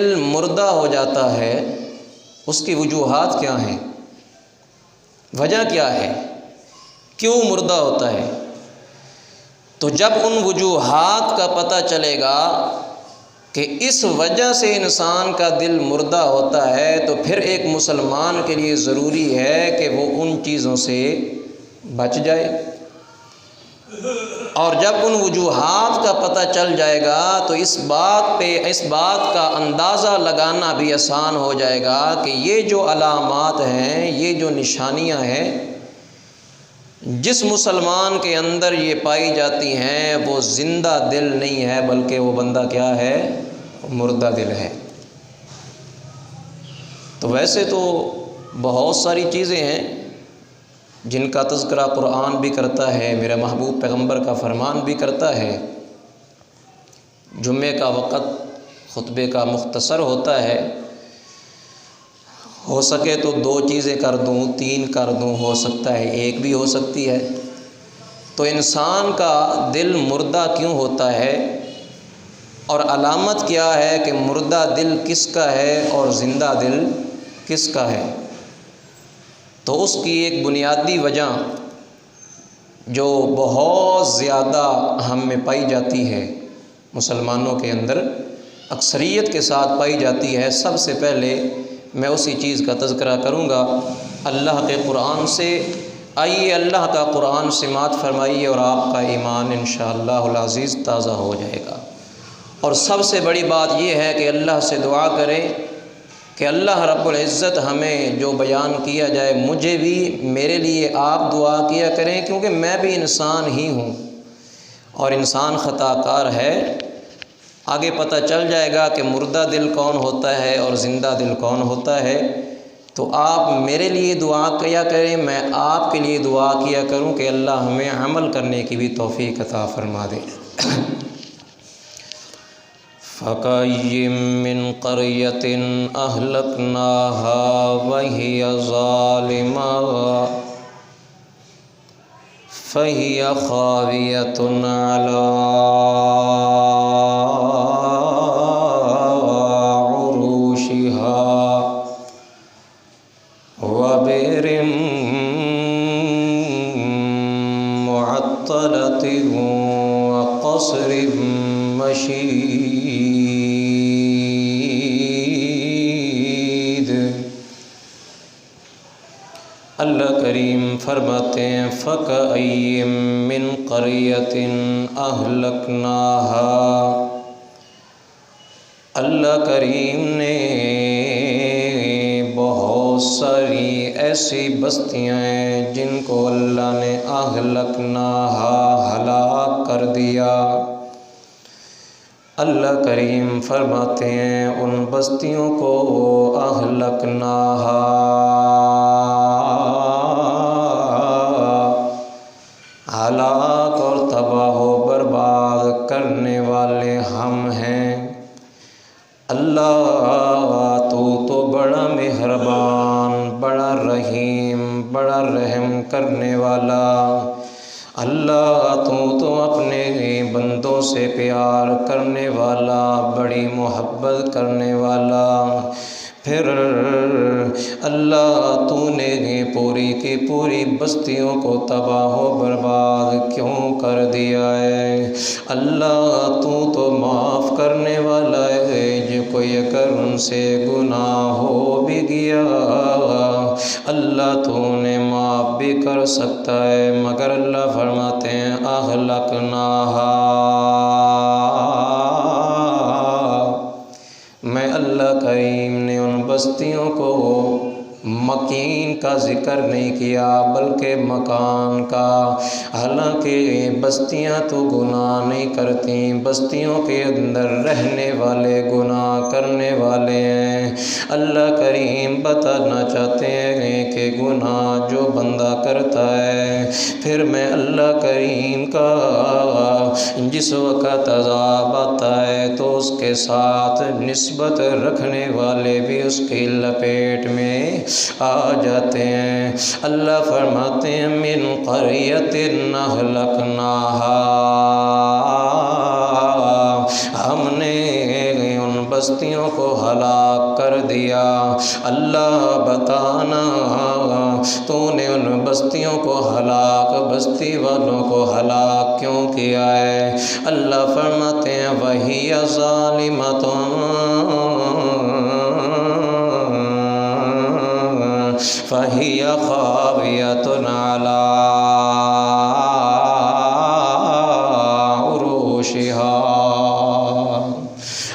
دل مردہ ہو جاتا ہے اس کی وجوہات کیا ہیں، وجہ کیا ہے، کیوں مردہ ہوتا ہے؟ تو جب ان وجوہات کا پتہ چلے گا کہ اس وجہ سے انسان کا دل مردہ ہوتا ہے تو پھر ایک مسلمان کے لیے ضروری ہے کہ وہ ان چیزوں سے بچ جائے، اور جب ان وجوہات کا پتہ چل جائے گا تو اس بات کا اندازہ لگانا بھی آسان ہو جائے گا کہ یہ جو علامات ہیں، یہ جو نشانیاں ہیں، جس مسلمان کے اندر یہ پائی جاتی ہیں وہ زندہ دل نہیں ہے، بلکہ وہ بندہ کیا ہے؟ مردہ دل ہے۔ تو ویسے تو بہت ساری چیزیں ہیں جن کا تذکرہ قرآن بھی کرتا ہے، میرا محبوب پیغمبر کا فرمان بھی کرتا ہے۔ جمعے کا وقت خطبے کا مختصر ہوتا ہے، ہو سکے تو 2 چیزیں کر دوں، 3 کر دوں، ہو سکتا ہے 1 بھی ہو سکتی ہے۔ تو انسان کا دل مردہ کیوں ہوتا ہے اور علامت کیا ہے کہ مردہ دل کس کا ہے اور زندہ دل کس کا ہے؟ تو اس کی ایک بنیادی وجہ جو بہت زیادہ ہم میں پائی جاتی ہے، مسلمانوں کے اندر اکثریت کے ساتھ پائی جاتی ہے، سب سے پہلے میں اسی چیز کا تذکرہ کروں گا اللہ کے قرآن سے۔ آئیے اللہ کا قرآن سماعت فرمائیے اور آپ کا ایمان انشاءاللہ العزیز تازہ ہو جائے گا۔ اور سب سے بڑی بات یہ ہے کہ اللہ سے دعا کریں کہ اللہ رب العزت ہمیں جو بیان کیا جائے، مجھے بھی، میرے لیے آپ دعا کیا کریں، کیونکہ میں بھی انسان ہی ہوں اور انسان خطا کار ہے۔ آگے پتہ چل جائے گا کہ مردہ دل کون ہوتا ہے اور زندہ دل کون ہوتا ہے۔ تو آپ میرے لیے دعا کیا کریں، میں آپ کے لیے دعا کیا کروں کہ اللہ ہمیں عمل کرنے کی بھی توفیق عطا فرما دے۔ فَكَأَيِّن مِّن قَرْيَةٍ أَهْلَكْنَاهَا وَهِيَ ظَالِمَةٌ فَهِيَ خَاوِيَةٌ عَلَىٰ عُرُوشِهَا وَبِئْرٍ مُّعَطَّلَةٍ وَقَصْرٍ مَّشِيدٍ۔ اللہ کریم فرماتے ہیں فَكَأَيِّن مِّن قَرْيَةٍ أَهْلَكْنَاهَا، اللہ کریم نے بہت ساری ایسی بستیاں ہیں جن کو اللہ نے أَهْلَكْنَاهَا ہلاک کر دیا۔ اللہ کریم فرماتے ہیں ان بستیوں کو أَهْلَكْنَاهَا، ہلاک اور تباہ و برباد کرنے والے ہم ہیں۔ اللہ تو بڑا مہربان، بڑا رحیم، بڑا رحم کرنے والا، اللہ تو اپنے بندوں سے پیار کرنے والا، بڑی محبت کرنے والا۔ پھر اللہ تو نے پوری کی پوری بستیوں کو تباہ و برباد کیوں کر دیا ہے؟ اللہ تو معاف کرنے والا ہے، جو کوئی اگر ان سے گناہ ہو بھی گیا اللہ تو انہیں معاف بھی کر سکتا ہے، مگر اللہ فرماتے ہیں أَهْلَكْنَاهَا، میں اللہ کریم نے ان بستیوں کو مکین کا ذکر نہیں کیا بلکہ مکان کا، حالانکہ بستیاں تو گناہ نہیں کرتی، بستیوں کے اندر رہنے والے گناہ کرنے والے ہیں۔ اللہ کریم بتانا چاہتے ہیں کہ گناہ جو بندہ کرتا ہے، پھر میں اللہ کریم کا جس وقت عذاب آتا ہے تو اس کے ساتھ نسبت رکھنے والے بھی اس کی لپیٹ میں آ جاتے ہیں۔ اللہ فرماتے ہیں من قریۃ أهلكناها، ہم نے ان بستیوں کو ہلاک کر دیا۔ اللہ بتانا تو نے ان بستیوں کو ہلاک، بستی والوں کو ہلاک کیوں کیا ہے؟ اللہ فرماتے ہیں وَهِيَ ظَالِمَةٌ فَهِيَ خَاوِيَةٌ عَلَىٰ عُرُوشِهَا۔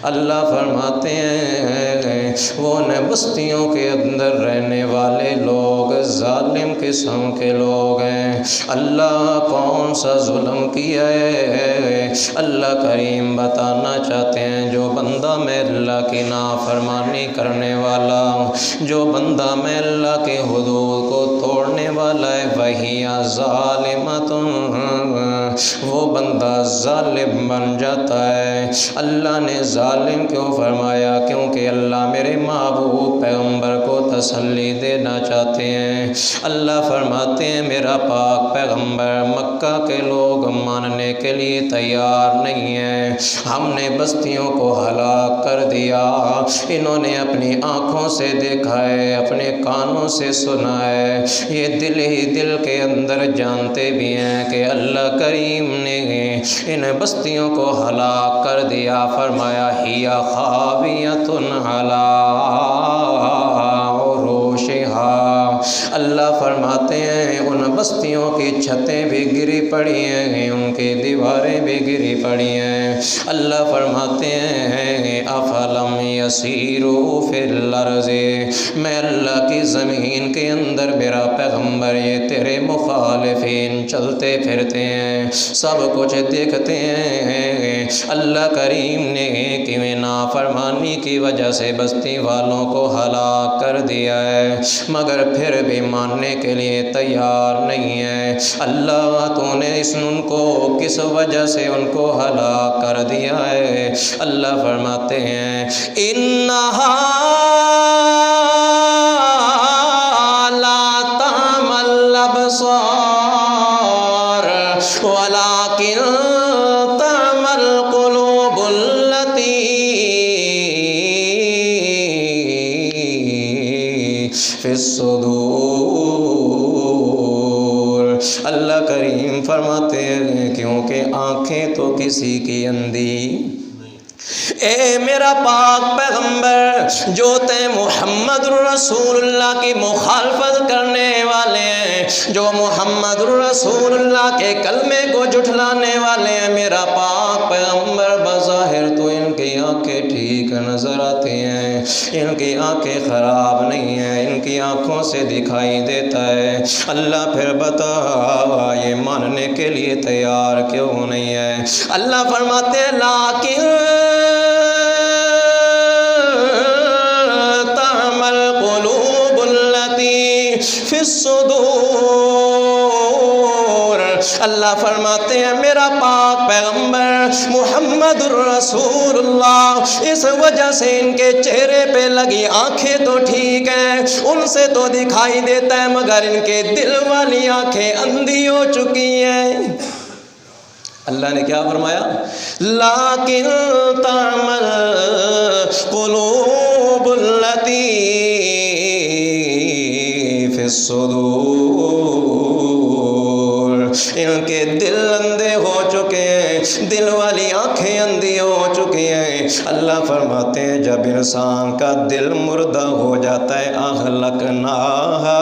اللہ فرماتے ہیں وہ ان بستیوں کے اندر رہنے والے لوگ ظالم قسم کے لوگ ہیں۔ اللہ کون سا ظلم کیا ہے؟ اللہ کریم بتانا چاہتے ہیں جو بندہ میں اللہ کی نافرمانی کرنے والا، جو بندہ میں اللہ کے حدود کو توڑنے والا ہے، وہی ظالمۃ، وہ بندہ ظالم بن جاتا ہے۔ اللہ نے ظالم کیوں فرمایا؟ کیونکہ اللہ میرے محبوب پیغمبر کو تسلی دینا چاہتے ہیں۔ اللہ فرماتے ہیں میرا پاک پیغمبر مکہ کے لوگ ماننے کے لیے تیار نہیں ہیں، ہم نے بستیوں کو ہلاک کر دیا، انہوں نے اپنی آنکھوں سے دیکھا ہے، اپنے کانوں سے سنا ہے، یہ دل ہی دل کے اندر جانتے بھی ہیں کہ اللہ کریم نے ان بستیوں کو ہلاک کر دیا۔ فرمایا ہی خاویۃ علی عروشہا، اللہ فرماتے ہیں ان بستیوں کی چھتیں بھی گری پڑی ہیں، ان کی دیواریں بھی گری پڑی ہیں۔ اللہ فرماتے ہیں افلم یسیروا فی الارض، میں اللہ کی زمین کے اندر میرا پیغمبر یہ تیرے مخالفین چلتے پھرتے ہیں، سب کچھ دیکھتے ہیں۔ اللہ کریم نے کہ نافرمانی کی وجہ سے بستی والوں کو ہلاک کر دیا ہے، مگر پھر بھی ماننے کے لیے تیار نہیں ہے۔ اللہ تو نے ان کو کس وجہ سے ان کو ہلاک کر دیا ہے؟ اللہ فرماتے ہیں انہا لا تعمی الابصار ولکن تعمی القلوب التی فی الصدور۔ اللہ کریم فرماتے ہیں کیونکہ آنکھیں تو کسی کی اندھی، اے میرا پاک پیغمبر جو تے محمد رسول اللہ کی مخالفت کرنے والے ہیں، جو محمد رسول اللہ کے کلمے کو جھٹلانے والے ہیں، میرا پاک پیغمبر بظاہر تو ان کی آنکھیں ٹھیک نظر آتی ہیں، ان کی آنکھیں خراب نہیں ہیں، ان کی آنکھوں سے دکھائی دیتا ہے۔ اللہ پھر بتا یہ ماننے کے لیے تیار کیوں نہیں ہے؟ اللہ فرماتے ہیں لیکن فی الصدور۔ اللہ فرماتے ہیں میرا پاک پیغمبر محمد الرسول اللہ اس وجہ سے ان کے چہرے پہ لگی آنکھیں تو ٹھیک ہیں، ان سے تو دکھائی دیتا ہے، مگر ان کے دل والی آنکھیں اندھی ہو چکی ہیں۔ اللہ نے کیا فرمایا؟ لیکن تعمل قلوب التی فی الصدور، ان کے دل اندھے ہو چکے ہیں، دل والی آنکھیں اندھی ہو چکی ہیں۔ اللہ فرماتے ہیں جب انسان کا دل مردہ ہو جاتا ہے اہلکناہا،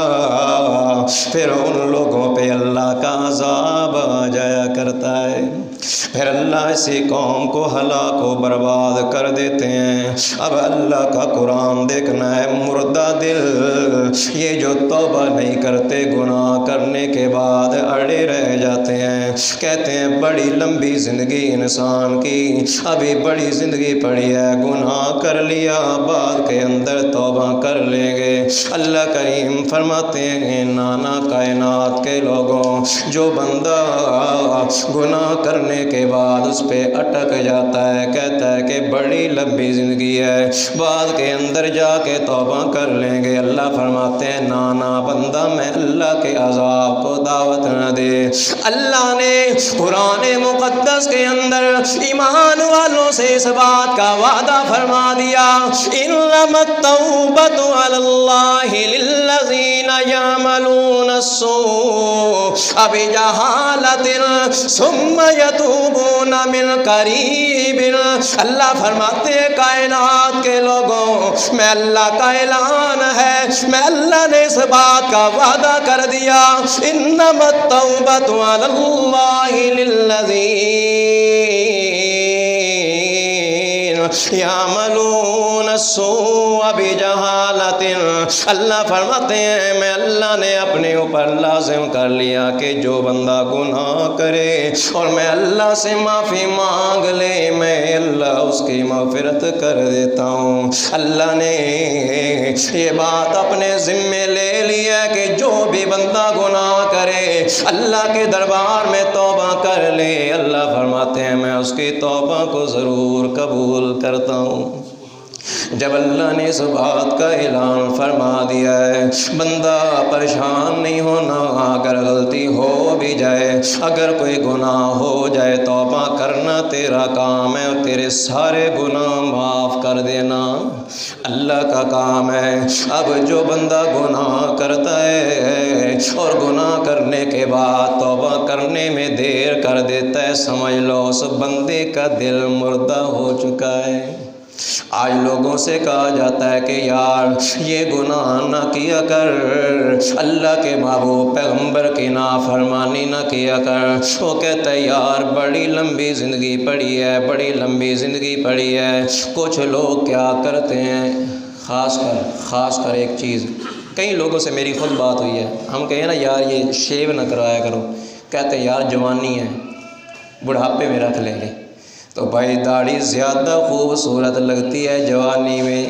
پھر ان لوگوں پہ اللہ کا عذاب آ جایا کرتا ہے، پھر اللہ اسی قوم کو ہلاک و برباد کر دیتے ہیں۔ اب اللہ کا قرآن دیکھنا ہے، مردہ دل یہ جو توبہ نہیں کرتے، گناہ کرنے کے بعد اڑے رہ جاتے ہیں، کہتے ہیں بڑی لمبی زندگی انسان کی، ابھی بڑی زندگی پڑی ہے، گناہ کر لیا بعد کے اندر توبہ کر لیں گے۔ اللہ کریم فرماتے ہیں نانا کائنات کے لوگوں، جو بندہ گناہ کرنے کرنے کے بعد اس پہ اٹک جاتا ہے، کہتا ہے کہ بڑی لمبی زندگی ہے، بعد کے اندر جا کے توبہ کر لیں گے۔ اللہ فرماتے ہیں نا نا بندہ، میں اللہ کے عذاب کو دعوت نہ دے۔ اللہ نے قرآن مقدس کے اندر ایمان والوں سے اس بات کا وعدہ فرما دیا، انما التوبۃ علی اللہ للذین یعملون السوء بجہالۃ ثم یتوبون من قریب۔ اللہ فرماتے ہیں کائنات کے لوگوں، میں اللہ کا اعلان ہے، میں اللہ نے اس بات کا وعدہ کر دیا، انما التوبۃ علی اللہ للذین یعملون السوء بجہالۃ۔ اللہ فرماتے ہیں میں اللہ نے اپنے اوپر لازم کر لیا کہ جو بندہ گناہ کرے اور میں اللہ سے معافی مانگ لے، میں اللہ اس کی مغفرت کر دیتا ہوں۔ اللہ نے یہ بات اپنے ذمے لے لیا کہ جو بھی بندہ گناہ کرے اللہ کے دربار میں توبہ کر لے، اللہ فرماتے ہیں میں اس کی توبہ کو ضرور قبول کرتا ہوں۔ جب اللہ نے اس بات کا اعلان فرما دیا ہے، بندہ پریشان نہیں ہونا، اگر غلطی ہو بھی جائے، اگر کوئی گناہ ہو جائے، توبہ کرنا تیرا کام ہے، اور تیرے سارے گناہ معاف کر دینا اللہ کا کام ہے۔ اب جو بندہ گناہ کرتا ہے اور گناہ کرنے کے بعد توبہ کرنے میں دیر کر دیتا ہے، سمجھ لو اس بندے کا دل مردہ ہو چکا ہے۔ آج لوگوں سے کہا جاتا ہے کہ یار یہ گناہ نہ کیا کر، اللہ کے محبوب پیغمبر کی نافرمانی نہ کیا کر۔ وہ کہتا ہے یار بڑی لمبی زندگی پڑی ہے، بڑی لمبی زندگی پڑی ہے۔ کچھ لوگ کیا کرتے ہیں، خاص کر ایک چیز، کئی لوگوں سے میری خود بات ہوئی ہے، ہم کہیں نا یار یہ شیو نہ کرایا کرو، کہتے ہیں یار جوانی ہے بڑھاپے میں رکھ لیں گے۔ تو بھائی داڑھی زیادہ خوبصورت لگتی ہے جوانی میں،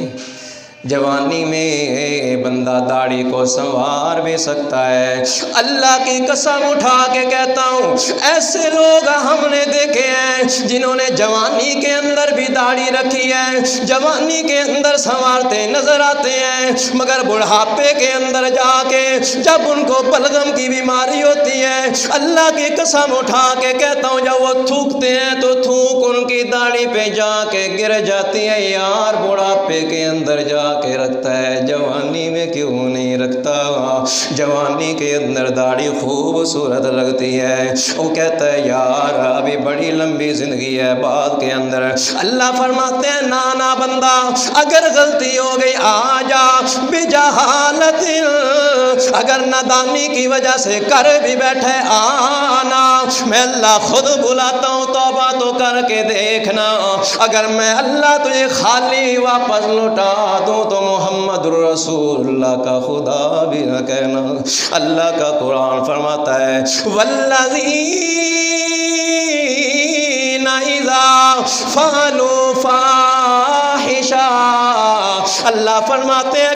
جوانی میں بندہ داڑھی کو سنوار بھی سکتا ہے۔ اللہ کی قسم اٹھا کے کہتا ہوں ایسے لوگ ہم نے دیکھے ہیں جنہوں نے جوانی کے اندر بھی داڑھی رکھی ہے، جوانی کے اندر سنوارتے نظر آتے ہیں، مگر بڑھاپے کے اندر جا کے جب ان کو بلغم کی بیماری ہوتی ہے، اللہ کی قسم اٹھا کے کہتا ہوں جب وہ تھوکتے ہیں تو تھوک ان کی داڑھی پہ جا کے گر جاتی ہے۔ یار بڑھاپے کے اندر جا کے رکھتا ہے، جوانی میں کیوں نہیں رکھتا؟ جوانی کے اندر داڑھی خوبصورت لگتی ہے۔ وہ کہتا ہے یار ابھی بڑی لمبی زندگی ہے، بعد کے اندر اللہ فرماتے ہیں نانا بندہ اگر غلطی ہو گئی آ جا بجہالت، اگر نادانی کی وجہ سے کر بھی بیٹھے آنا، میں اللہ خود بلاتا ہوں، توبہ تو کر کے دیکھنا، اگر میں اللہ تجھے خالی واپس لوٹا دوں تو محمد رسول اللہ کا خدا بھی نہ کہنا۔ اللہ کا قرآن فرماتا ہے والذین اذا فعلوا فاحشہ، اللہ فرماتے ہیں